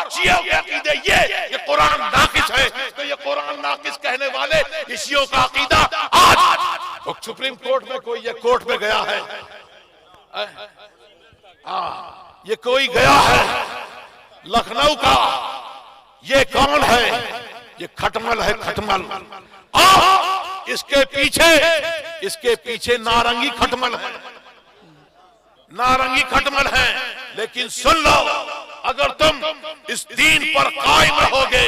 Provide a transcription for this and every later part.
शियों के अकीदे ये कुरान नाकिस है, तो ये कुरान नाकिस कहने वाले ये शियों का अकीदा आज वो सुप्रीम कोर्ट में कोई ये कोर्ट में गया है, ये कोई गया है लखनऊ का, ये कौन है? ये खटमल है, खटमल। इसके पीछे नारंगी खटमल है, नारंगी खटमल है। लेकिन सुन लो, अगर तुम इस दीन पर कायम रहोगे,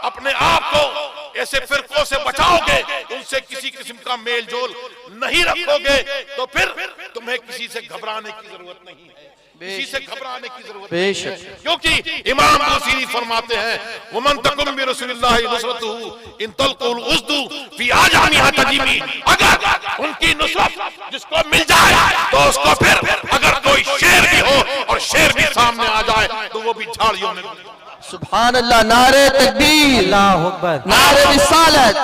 अपने आप को ऐसे फिरकों से बचाओगे, उनसे किसी किस्म का मेल जोल नहीं रखोगे, तो फिर तुम्हें किसी से घबराने की जरूरत नहीं है, किसी से घबराने की जरूरत नहीं है। क्योंकि इमाम बुसीरी फरमाते हैं, वमन तकुम बि रसूलिल्लाहि नुसरतुहु इन तलकुल उस्दु फी आजानिहा तजीमी, अगर उनकी नुसरत जिसको मिल जाए तो उसको फिर अगर कोई शेर भी हो और शेर भी सामने आ जाए तो वो भी झाड़ियों में। सुभान अल्लाह, नारे तकबीर, अल्लाहु अकबर, नारे रिसालत।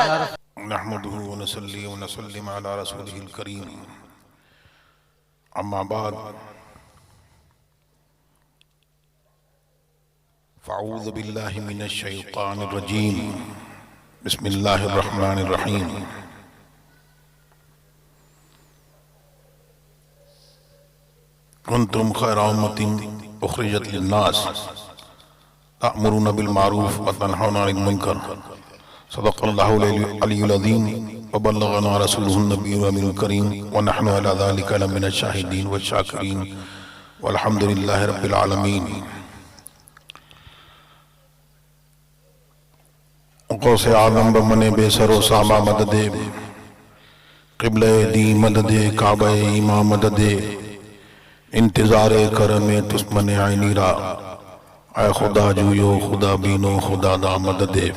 नहमदुहु व नसल्ली व नसल्लिम अला रसूलिहिल करीम, अम्मा बाद, फ़अऊज़ु बिल्लाहि मिनश शैतानिर रजीम, बिस्मिल्लाहिर रहमानिर रहीम। कुन्तुम खैरा उम्मतिन उख़रिजत लिन्नास तअमुरूना बिल मारूफ व तनहौना अनिल मुनकर, सदक़ल्लाहुल अलियुल अज़ीम व बल्लगना रसूलुहुन नबियुल अमीनुल करीम व नहनु अला ज़ालिका लमिनश शाहिदीन व शाकिरीन वल्हम्दुलिल्लाहि रब्बिल आलमीन। ग़ौसे आज़म बमने बेसरो सामा मददे, क़िबले दी मददे, काबे ईमा मददे, इंतज़ारे करमे तुस्मने आइनीरा, ऐ खुदा जूयो खुदा बीनो खुदा दा मददे।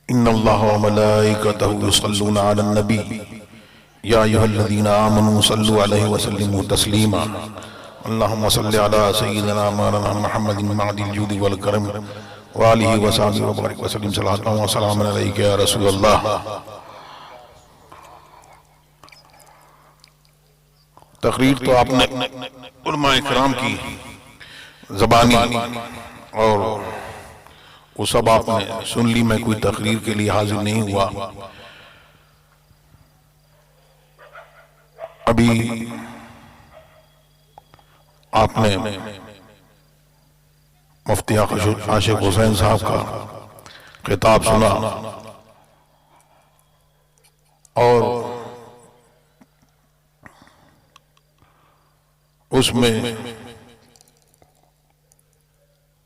इन्नल्लाह व मलाइकतहु युसल्लूना अलन नबी या अय्युहल्लज़ीना आमनू सल्लु अलैहि व सल्लिमू तस्लीमा। अल्लाहुम्मा सल्लि अला सय्यिदिना मौलाना मुहम्मदिन मअदिल जूदि वल करम व आलिहि व सहाबिहि व बारिक व सल्लिम सलातन व सलामन अलैका या रसूलल्लाह। तकरीर तो आपने उलमाए किराम की ज़बानी और वो सब आपने सुन ली। मैं कोई तकरीर के लिए हाजिर नहीं हुआ। अभी आपने मुफ्ती आशिक हुसैन साहब का खिताब सुना और उसमें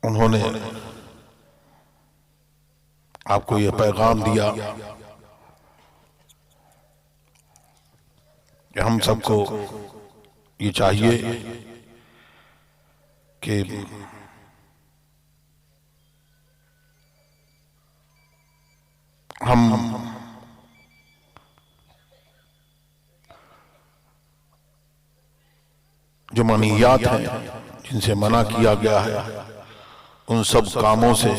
उन्होंने आपको ये पैगाम दिया कि हम सबको ये चाहिए कि हम जो मनीयात हैं जिनसे मना किया गया है उन सब कामों से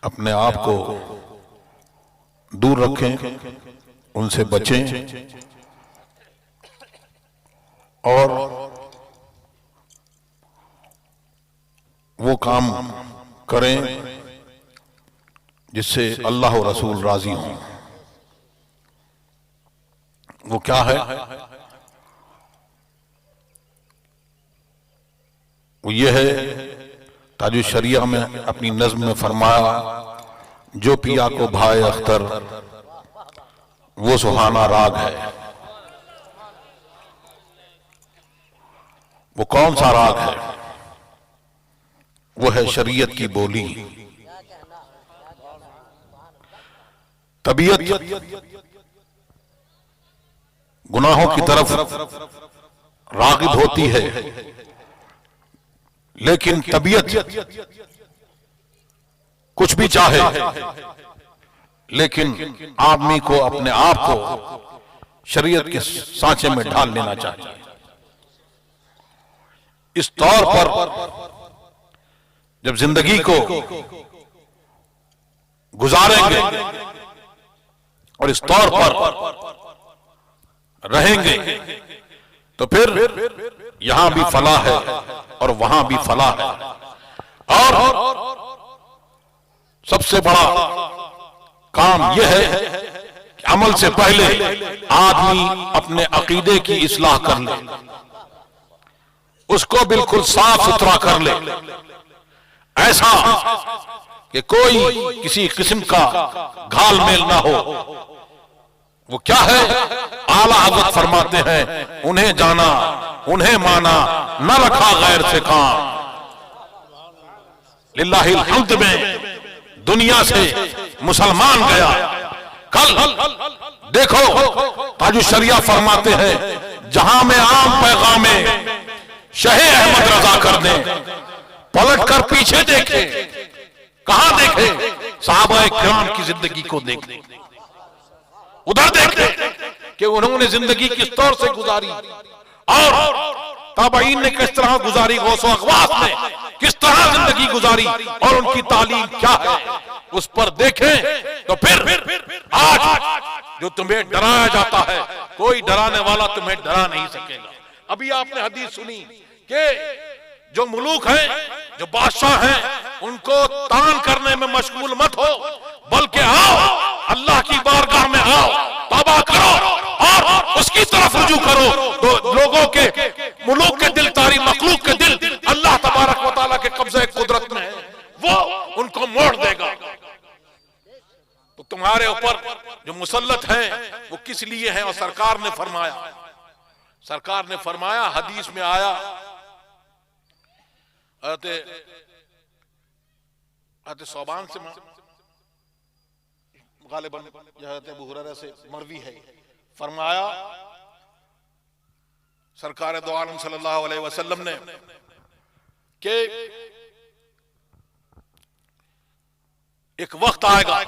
अपने आप को दूर रखें, उनसे बचें और वो काम करें जिससे अल्लाह और रसूल राजी हों। वो क्या है? वो ये है, ताजु शरिया में अपनी नज़्म में फरमाया, जो पिया को भाए अख्तर वो सुहाना राग है। वो कौन सा राग है? वो है शरीयत की बोली। तबीयत गुनाहों की तरफ रागिब होती है, लेकिन तबीयत कुछ भी चाहे, लेकिन आदमी को अपने आप को शरीयत के सांचे में ढाल लेना चाहिए। इस तौर पर जब जिंदगी को गुजारेंगे और इस तौर पर रहेंगे तो फिर यहां भी फलाह है और वहां भी फलाह है। और सबसे बड़ा काम यह है कि अमल से पहले आदमी अपने अकीदे की इस्लाह कर ले, उसको बिल्कुल साफ सुथरा कर ले, ऐसा कि कोई किसी किस्म का घालमेल ना हो। वो क्या है? आला हज़रत फरमाते हैं, उन्हें जाना उन्हें माना, न रखा गैर से काम। लिल्लाहिल हम्द में दुनिया से मुसलमान गया। कल देखो ताजुश शरिया फरमाते हैं, जहां में आम पैगामे शहे अहमद रजा कर दें, पलट कर पीछे देखे, कहां देखे? सहाबाए किराम की जिंदगी को देखे, उधर देखे कि उन्होंने जिंदगी किस तौर से गुजारी और ताबईन ने किस तरह गुजारी, गौस अखवास ने किस तरह जिंदगी गुजारी और उनकी तालीम क्या है, उस पर देखें तो फिर आज जो तुम्हें डराया जाता है, कोई डराने वाला तुम्हें डरा नहीं सकेगा। अभी आपने हदीस सुनी कि जो मुलूक हैं, जो बादशाह हैं, उनको तान करने में मशगूल मत हो, बल्कि आओ अल्लाह की बारगाह में आओ, तौबा करो और उसकी तरफ रुजू करो। तो लोगों के, मुलूक के दिल, तारी मखलूक के दिल अल्लाह तबारक व तआला के कब्जे कुदरत में है, वो उनको मोड़ देगा। तो तुम्हारे ऊपर जो मुसल्लत हैं वो किस लिए हैं? और सरकार ने फरमाया, हदीस में आया, सौबान से गालिबन अबू हुरैरा से मरवी है, फरमाया सरकार दो आलम सल्लल्लाहु अलैहि वसल्लम ने कि एक वक्त आएगा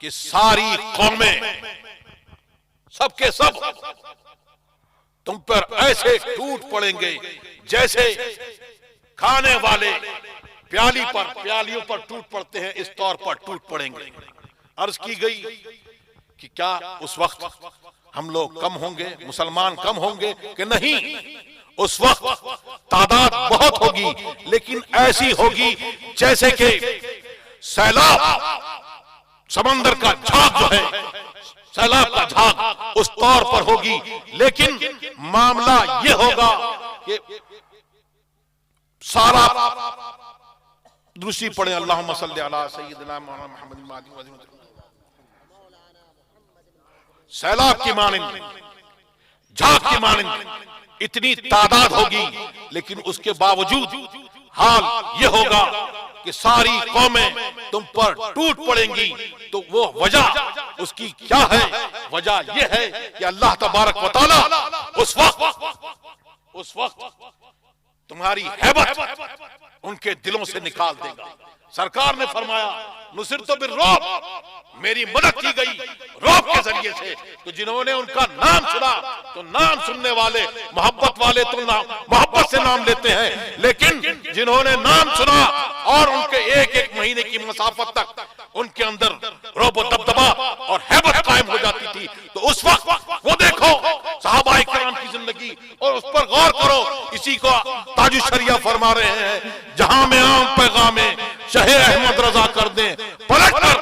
कि सारी कौमें सबके सब तुम पर ऐसे टूट पड़ेंगे जैसे खाने वाले प्यालियों पर टूट पड़ते हैं, इस तौर पर टूट पड़ेंगे। अर्ज की गई कि क्या उस वक्त हम लोग कम होंगे, मुसलमान कम होंगे कि नहीं? उस वक्त तादाद बहुत होगी, लेकिन ऐसी होगी जैसे कि सैलाब, समंदर का झाग जो है, सैलाब का झाग उस तौर पर होगी। लेकिन मामला यह होगा कि सारा दूसरी पढ़े, अल्लाहुम्मा सल्ली अला सय्यिदिना मुहम्मद सैलाब की मानिंद, झाग की मानिंद इतनी तादाद होगी, लेकिन उसके बावजूद हाल यह होगा कि सारी कौमें तुम पर टूट पड़ेंगी। तो वो वजह उसकी क्या है? वजह यह है कि अल्लाह तबारक व तआला उस वक्त तुम्हारी हैबत उनके दिलों से निकाल देगा। सरकार ने फरमाया, नुसिरतु बिर्रुब, मेरी मदद की गई रौब के जरिए से। तो जिन्होंने उनका नाम सुना, तो नाम सुनने वाले मोहब्बत वाले तो मोहब्बत से नाम लेते हैं, लेकिन जिन्होंने नाम सुना और उनके एक एक महीने की मसाफत तक उनके अंदर रौब दबदबा और हैबत कायम हो जाती थी। तो उस वक्त वो देखो सहाबाए किराम की जिंदगी और उस पर गौर करो। इसी को ताजुश शरिया फरमा रहे हैं, जहां में आम पैगामे शहे अहमद रजा कर दें, पलट कर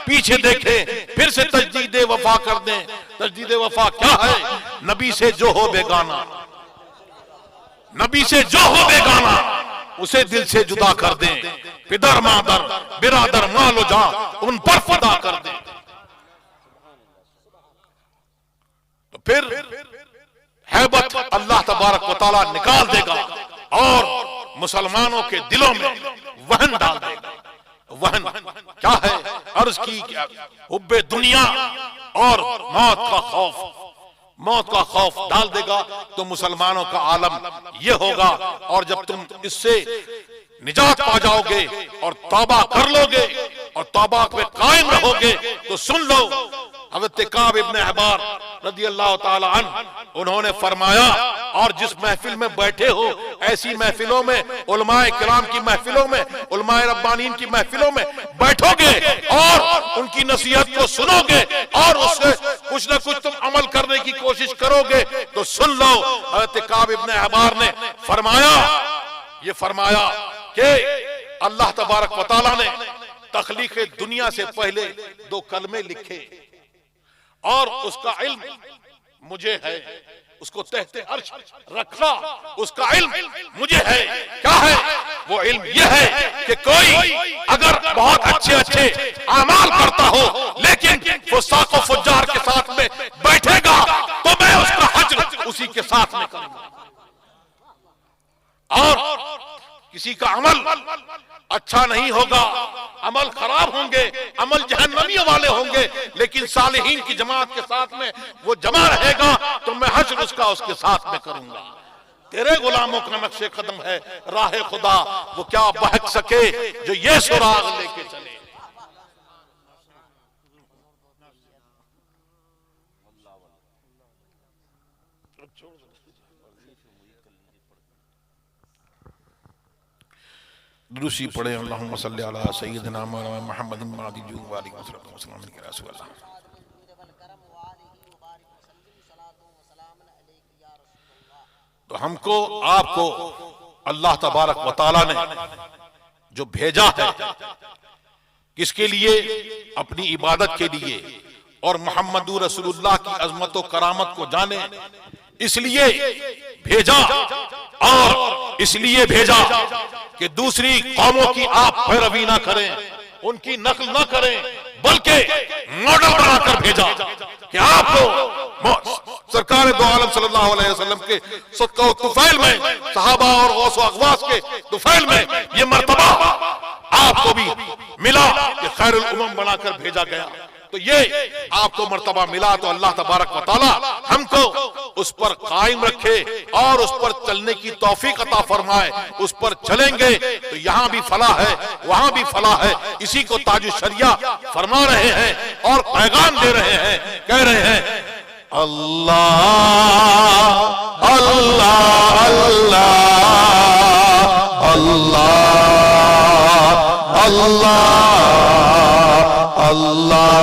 पीछे देखें, फिर से तजदीद वफा कर दें। तजदीद वफा क्या है? नबी से जो हो बेगाना, नबी से जो हो बेगाना उसे दिल से जुदा कर दें। पिदर मादर बिरादर मालो जा उन पर फदा कर दें। तो फिर हैबत अल्लाह तबारक व तआला निकाल देगा और मुसलमानों के दिलों में वहन डाल देगा। वहन क्या है? अर्ज की हुब्बे दुनिया और मौत का खौफ डाल देगा। तो मुसलमानों का आलम यह होगा। और जब तुम इससे निजात पा जाओगे और तौबा कर लोगे और तौबा पे कायम रहोगे, तो सुन लो हज़रत काब इब्न अहबार रज़ियल्लाहु ताला अन्हु उन्होंने फरमाया, और जिस महफिल में बैठे हो, ऐसी महफिलों में, उलमाए किराम की महफिलों में, उलमाए रब्बानीन की महफिलों में बैठोगे और उनकी नसीहत को सुनोगे और उससे कुछ ना कुछ तुम अमल करने की कोशिश करोगे तो सुन लो। हज़रत काब इब्न अहबार ने फरमाया कि अल्लाह तबारक व तआला ने तख्लीक दुनिया से पहले 2 कलमे लिखे और उसका इल्म मुझे है, उसको तहते अर्श रखा, उसका इल्म मुझे है। क्या है वो इल्म? ये है कि कोई अगर बहुत अच्छे अमाल करता हो लेकिन फुसाक व फुज्जार के साथ में बैठेगा तो मैं उसका हज्र उसी के साथ में करूंगा। और किसी का अमल अच्छा नहीं होगा, अमल खराब होंगे, अमल जहन्नमियों वाले होंगे, लेकिन सालिहीन की जमात के साथ में वो जमा रहेगा तो मैं हश्र उसके साथ में करूंगा। तेरे गुलामों का नक्शे कदम है राह खुदा, वो क्या बहक सके जो ये सुराग लेके चले। दुरूसी पढ़े अल्लाहुम्मा सल्ली अला सय्यिदिना मुहम्मदिन मादिजू वाली वसल्लम के रसूल अल्लाह। तो हमको आपको अल्लाह तबारक व तआला ने जो भेजा है किसके लिए? अपनी इबादत के लिए और मोहम्मदुर रसूलुल्लाह की अजमत व करामत को जाने इसलिए भेजा। और इसलिए भेजा कि दूसरी कौमों की आप पैरवी ना करें, उनकी नकल ना करें, बल्कि मॉडल बनाकर भेजा कि आपको सरकार दो आलम सल्लल्लाहु अलैहि वसल्लम के तुफैल में, सहाबा और गौस व अगवास के तुफैल में ये मर्तबा आपको भी मिला कि खैरुल उमम बनाकर भेजा गया। तो ये आपको मर्तबा मिला तो अल्लाह तबारक व तआला हमको उस पर कायम रखे और उस पर चलने की तौफीक अता फरमाए। उस पर चलेंगे तो यहाँ भी फलाह है, वहां भी फलाह है। इसी को ताजुश शरिया फरमा रहे हैं और पैगाम दे रहे हैं, कह रहे हैं अल्लाह अल्लाह अल्लाह अल्लाह अल्लाह अल्लाह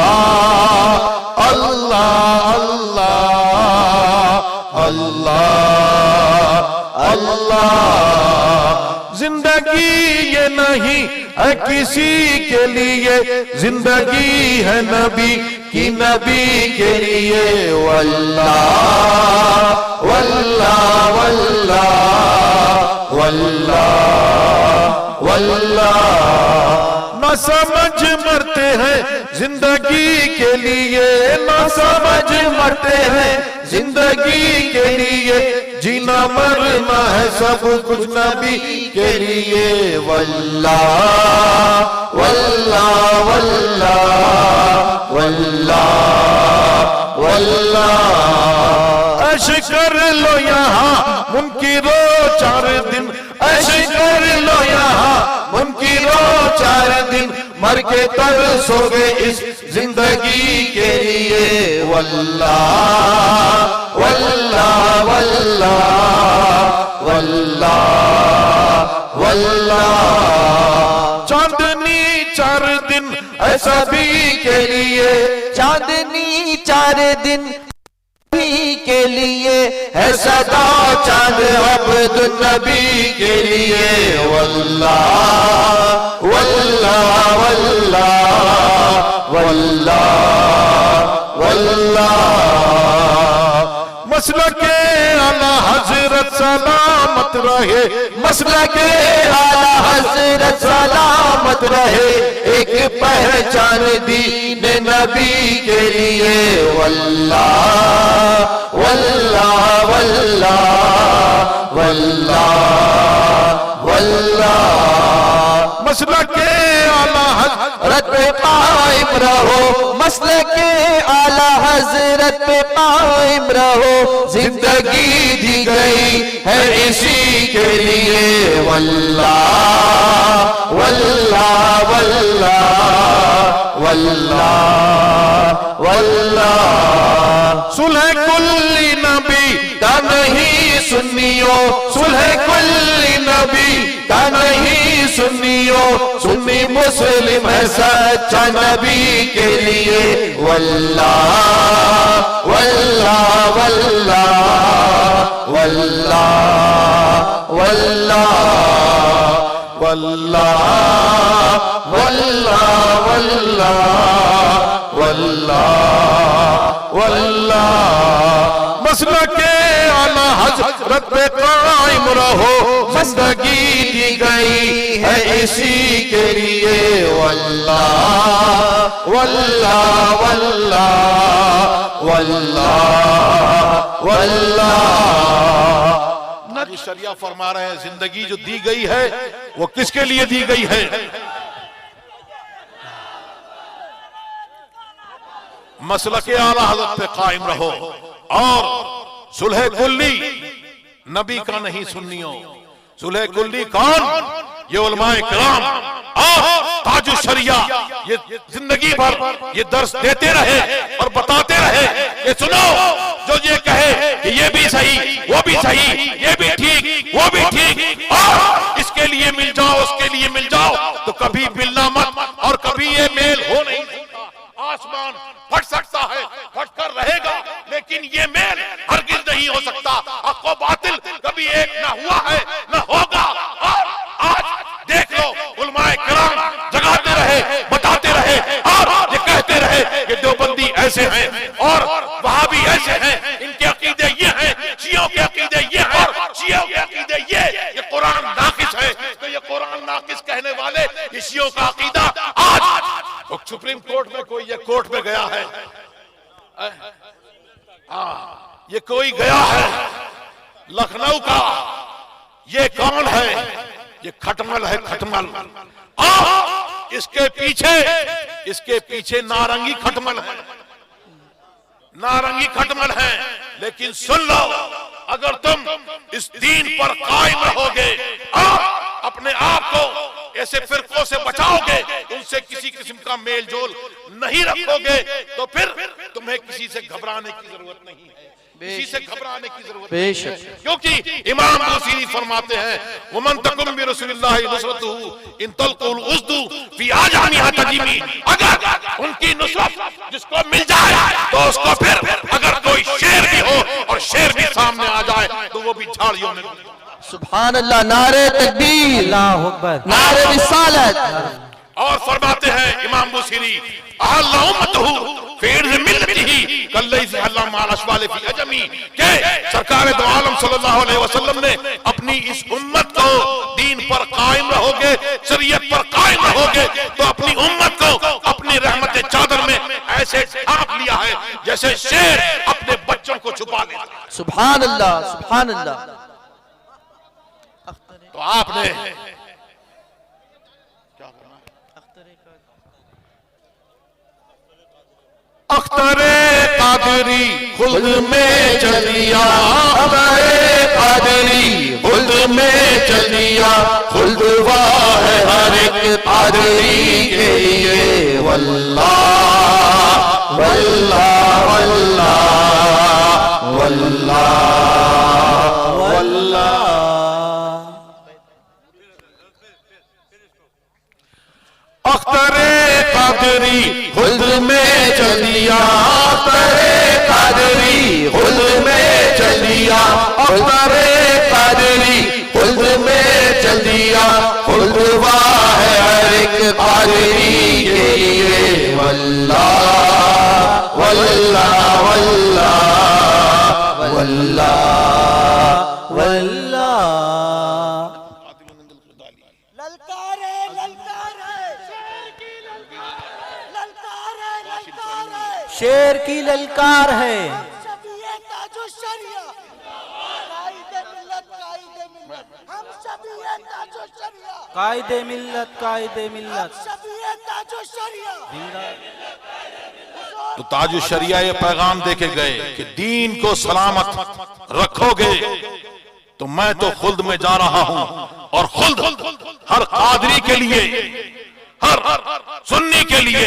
अल्लाह अल्लाह अल्लाह। जिंदगी ये नहीं है किसी के लिए, जिंदगी है नबी की, नबी के लिए। वल्लाह वल्लाह वल्लाह वल्लाह वल्लाह। न समझ मरते हैं जिंदगी के लिए, न समझ मरते हैं जिंदगी के लिए। जीना मरना है सब कुछ नबी के लिए। वल्लाह वल्लाह वल्लाह वल्लाह वल्लाह। ऐश कर लो यहाँ मुनकिरो 4 दिन, ऐश कर लो यहाँ मुनकिरो 4 दिन। मर के तरसोगे इस जिंदगी के लिए। वल्लाह वल्लाह वल्लाह वल्लाह वल्लाह। चांदनी 4 दिन ऐसा भी के लिए, चांदनी 4 दिन के लिए है सदा चांद अब्दुल नबी के लिए। वल्लाह वल्लाह वल्लाह वल्लाह वल्लाह। मसलके आला हजरत सलामत रहे, मसलके आला हजरत सलामत रहे। एक पहचान दीन नबी के लिए। वल्लाह वल्लाह वल्लाह वल्लाह वल्लाह। मसलके आला हजरत पे कायम रहो, मसलके आला हजरत पे कायम रहो। जिंदगी दी गई है इसी के लिए। वल्लाह वल्लाह वल्लाह वल्लाह वल्लाह। सुलह कुल्ली नबी का नहीं सुन्नियों, सुलह कुल्ली नबी का नहीं सुन्नियों। तुम ही मुस्लिम है सच्चा नबी के लिए। वल्लाह वल्लाह वल्लाह वल्लाह वल्लाह वल्लाह वल्लाह वल्लाह वल्लाह वल्लाह। मसलके आला हज़रत पे कायम रहो, जिंदगी दी गई है इसी के लिए। वल्लाह वल्लाह वल्लाह वल्लाह वल्लाह। नबी शरिया फरमा रहे हैं जिंदगी जो दी गई है वो किसके लिए दी गई है? मसलके आला हज़रत पे कायम रहो और सुलह कुल्ली नबी का नहीं सुन्नियों। सुलह कुल्ली कौन? ये उलमाए किराम ताजुश शरिया ये जिंदगी भर ये दर्स देते रहे और बताते रहे कि सुनो, जो ये कहे कि ये भी सही वो भी सही, ये भी ठीक वो भी ठीक, और इसके लिए मिल जाओ उसके लिए मिल जाओ, तो कभी मिलना मत और कभी ये मेल हो नहीं सकता। आसमान फट सकता है, फट कर रहेगा, लेकिन ये मेल हरगिज नहीं हो सकता। हक़ व बातिल कभी एक ना हुआ है ना होगा। और आज देख लो, उलमाए किराम जगाते रहे, बताते रहे और ये कहते रहे कि देवबंदी ऐसे हैं और वहाबी ऐसे हैं, इनके अकीदे ये हैं, शियों के अकीदे ये हैं, शियों के अकीदे ये कुरान नाकिस है। तो ये कुरान नाकिस कहने वाले ये शियों का अकीदा आज सुप्रीम कोर्ट में कोई ये कोर्ट में गया है, ये कोई गया है लखनऊ का, ये कौन है? ये खटमल है, खटमल। इसके पीछे नारंगी खटमल है, नारंगी खटमल है। लेकिन सुन लो, अगर तुम इस दीन पर कायम रहोगे, अपने आप को ऐसे फिरकों से बचाओगे, उनसे किसी किस्म का मेल जोल नहीं रखोगे, तो फिर तुम्हें किसी से घबराने की जरूरत नहीं है, किसी से घबराने की जरूरत नहीं है। क्योंकि इमाम बुसीरी फरमाते हैं, वमन तकुम बि रसूलिल्लाहि नुसरतुहु इन तलकुल उस्दु फी आजानिहा तजीमी। अगर उनकी नुसरत जिसको मिल जाए तो उसको फिर अगर कोई शेर भी हो और शेर भी सामने आ जाए तो वो भी झाड़ियों में। सुभान अल्लाह, नारे तकबीर, अल्लाहु अकबर, नारे रिसालत। और फरमाते हैं इमाम बुसीरी, अहल्ला उम्मतहु फिर मिल्लतिही कल्लैज़ी अल्लाह माल अशवाल फी अजमी, के सरकार दो आलम सल्लल्लाहु अलैहि वसल्लम ने अपनी इस उम्मत को दीन पर कायम रहोगे, शरीयत पर कायम रहोगे, तो अपनी उम्मत को अपनी रहमत चादर में ऐसे ढांप लिया है जैसे शेर अपने बच्चों को छुपा लेता है। सुभान अल्लाह, सुभान अल्लाह। तो आपने क्या करना है? अख्तरे कादरी खुद में चलिया, अख्तरे कादरी खुद में चलिया, खुद वाह है हर एक कादरी के लिए। वल्लाह वल्लाह वल्लाह वल्लाह वल्लाह। अख्तरे कादरी खुद में चलिया, अख्तरे कादरी खुद में चलिया, अख्तरे कादरी खुद में चलिया, खुद वाह है हर एक कादरी के लिए। वल्लाह वल्लाह वल्लाह वल्लाह वल्लाह। शेर की ललकार है, कायदे मिल्लत कायदे मिल्लत। तो ताजु शरिया ये पैगाम देके गए कि दीन को सलामत रखोगे तो मैं तो खुल्द में जा रहा हूं, और खुल्द हर कादरी के लिए, हर सुन्नी के लिए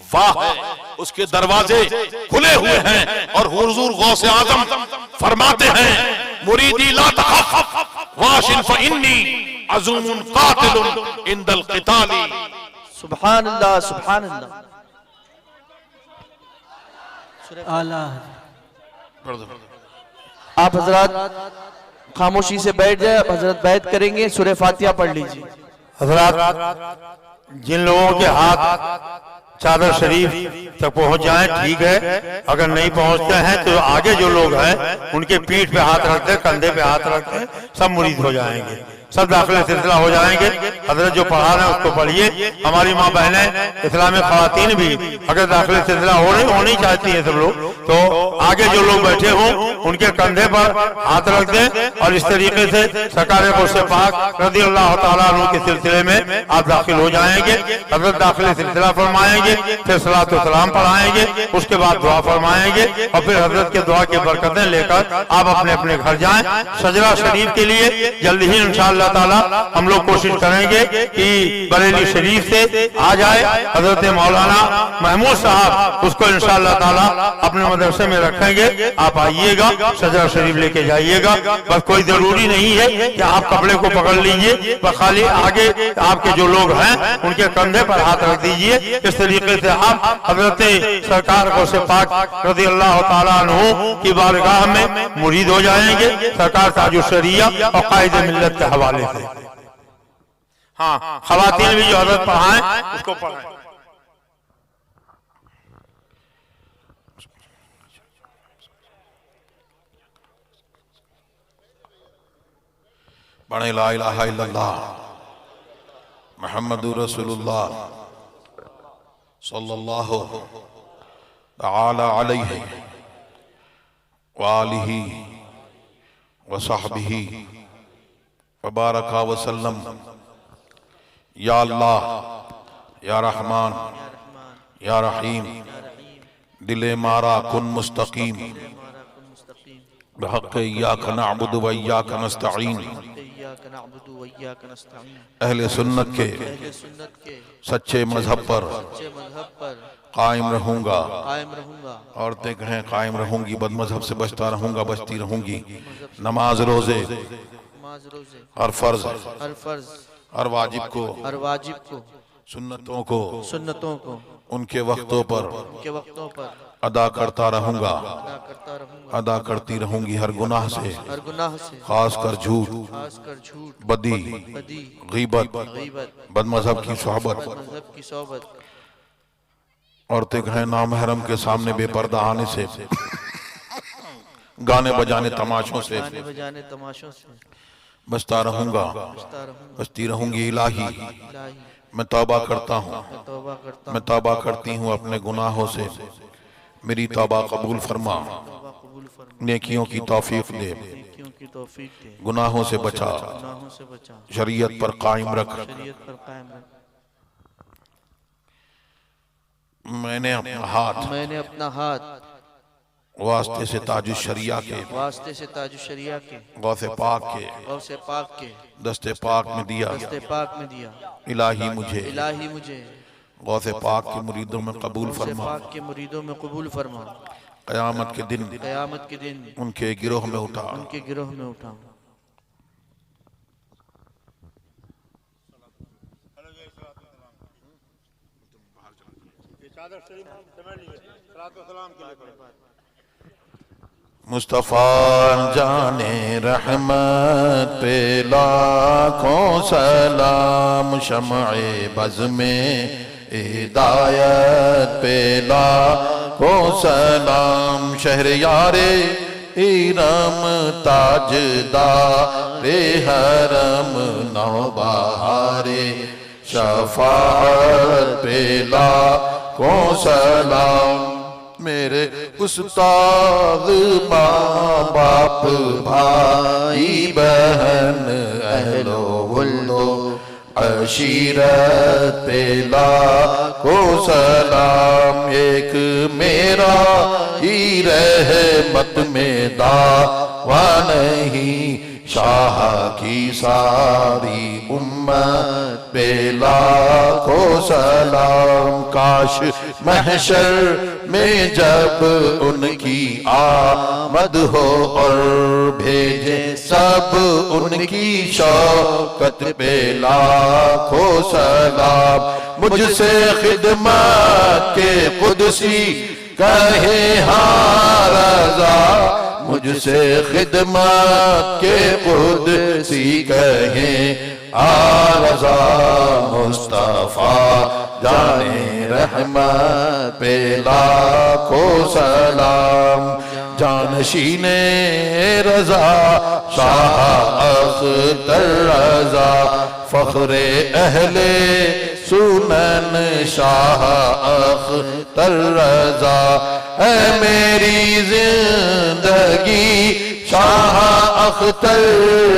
वाह है, उसके दरवाजे खुले हुए हैं। और हुजूर गौसे आजम फरमाते हैं, मुरीदी ला तखफ वाशिन फइन्नी अज़ूमुन क़ातिलुन इंदल क़िताली। सुभान अल्लाह, सुभान अल्लाह। आला आप हजरत खामोशी से बैठ जाए, हजरत बैठ करेंगे, सूरह फातिहा पढ़ लीजिए। हजरात, जिन लोगों के हाथ चादर शरीफ तक पहुंच जाए ठीक है, अगर नहीं पहुंचते हैं तो आगे जो लोग हैं उनके पीठ पे हाथ रखते हैं, कंधे पे हाथ रखते हैं, सब मुरीद हो जाएंगे, सब दाखिले सिलसिला हो जाएंगे। हजरत जो पढ़ा रहे हैं उसको पढ़िए। हमारी माँ बहनें इस्लामी खवातीन भी अगर दाखिले सिलसिला होनी चाहती है सब लोग, तो आगे जो लोग बैठे हों उनके कंधे पर हाथ रख दें और इस तरीके से सरकार गौसे पाक रज़ी अल्लाह तआला अन्हु के सिलसिले में आप दाखिल हो जाएंगे। हजरत दाखिले सिलसिला फरमाएंगे, फिर सलात व सलाम पढ़ाएंगे, उसके बाद दुआ फरमाएंगे और फिर हजरत के दुआ की बरकतें लेकर आप अपने अपने घर जाएं। सजरा शरीफ के लिए जल्दी ही इंशाअल्लाह ताला हम लोग कोशिश करेंगे कि बरेली शरीफ से आ जाए हजरत मौलाना महमूद साहब, उसको इंशाअल्लाह ताला अपने मदरसे में रखेंगे। आप आइएगा, सजरा शरीफ लेके जाइएगा। बस कोई जरूरी नहीं है कि आप कपड़े को पकड़ लीजिए, बस खाली आगे आपके जो लोग हैं उनके कंधे पर हाथ रख दीजिए। इस तरीके से आप हजरत सरकार गौसे पाक रज़ी अल्लाह तआला अन्हु की बारगाह में मुरीद हो जाएंगे, सरकार ताजुल शरिया और कायदे मिल्लत के हवाले से। हाँ, खवातीन भी जो हजरत पढ़ाएं उसको पढ़ाएं। पढ़े ला इलाहा इल्लल्लाह मुहम्मदुर रसूलुल्लाह सल्लल्लाहु तआला अलैहि व आलिहि व सहबिही व बारका व सल्लम। या अल्लाह, या रहमान, या रहीम, दिले मारा कुन मुस्तकीम, बहक़ इय्याका नअबुदु व इय्याका नस्तईन। अहले सुन्नत के सच्चे मजहब पर कायम रहूंगा। औरतें कहें कायम रहूंगी, बदमजहब से बचता रहूंगा, बचती रहूंगी। नमाज रोजे हर फर्ज हर वाजिब को सुन्नतों को उनके वक्तों पर अदा करता रहूंगा, अदा करती रहूंगी। हर गुनाह से खास कर झूठ, बदी, गीबत, बदमजहब की सोहबत। औरतें कहें नामहरम के सामने बेपर्दा आने से, गाने बजाने तमाशों से बचता रहूंगा, बचती रहूंगी। इलाही, मैं तौबा करता हूँ, मैं तौबा करती हूँ अपने गुनाहों से। मेरी तौबा कबूल फरमा, नेकियों की तौफीक दे, गुनाहों से बचा, शरीयत पर कायम रख। मैंने अपना हाथ वास्ते से ताजुल शरिया के गौसे पाक के दस्ते पाक में दिया। इलाही मुझे गौसे पाक के मुरीदों में कबूल फरमा। क़यामत के दिन उनके गिरोह में उठा। मुस्तफ़ा जाने रहमत पे लाखों सलाम, शम्अ बज़ में हिदायत पे लाखों सलाम। शहरयारे इरम ताजदारे हरम नौबहारे, शफ़ाअत पे लाखों सलाम। मेरे उस्ताद, माँ बाप, भाई बहन, अहलो वल्लो अशीरत पे लाखों सलाम। एक मेरा ही रहमत में दावा नहीं, शाह की सारी उम्मत पे लाखों सलाम। काश महशर में जब उनकी आमद हो और भेजे सब उनकी शौकत पे लाखों सलाम। मुझसे खिदमत के कुदसी कहे हाँ रज़ा, मुझसे खिदमत के कुदसी कहे आरज़ा। मुस्तफा जाने रहमत पे लाखों सलाम। जानशीने रज़ा शाह अख्तर रज़ा, फख्रे अहले सुनन शाह अख्तर रज़ा। है मेरी जिंदगी शाह अख्तर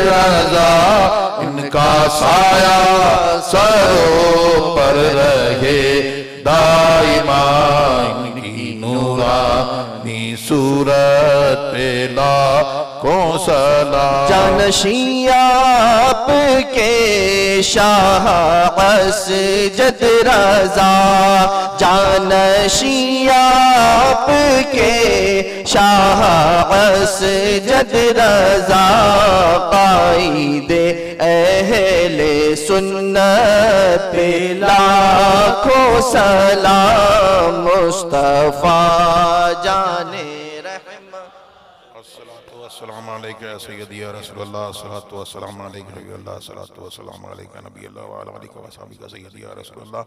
रज़ा, इनका साया सरों पर रहे दाइमा। इनकी नूरानी सूरत पे लाखों सलाम। जानशी आपके शाह असजद रज़ा, जानशी आपके शाह असजद रज़ा। कायदे अहले सुन्नत पे लाखों सलाम। मुस्तफा जाने अस्सलामु अलैका या सय्यदी या रसूलल्लाह, अस्सलातु वस्सलामु अलैका नबीयल्लाह, अस्सलातु वस्सलामु अलैका नबीयल्लाह व अला आलिका व असहाबिका सय्यदी या रसूलल्लाह।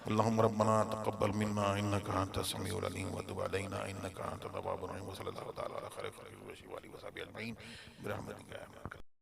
अल्लाहुम्मा रब्बना तक़ब्बल मिन्ना इन्नका अंतस समीउल अलीम व तुब अलैना इन्नका अंतत तव्वाबुर रहीम। व सल्लल्लाहु तआला अला खैरि खल्क़िही व सल्लल्लाहु अलैहि व सल्लम अजमईन बिरहमतिका या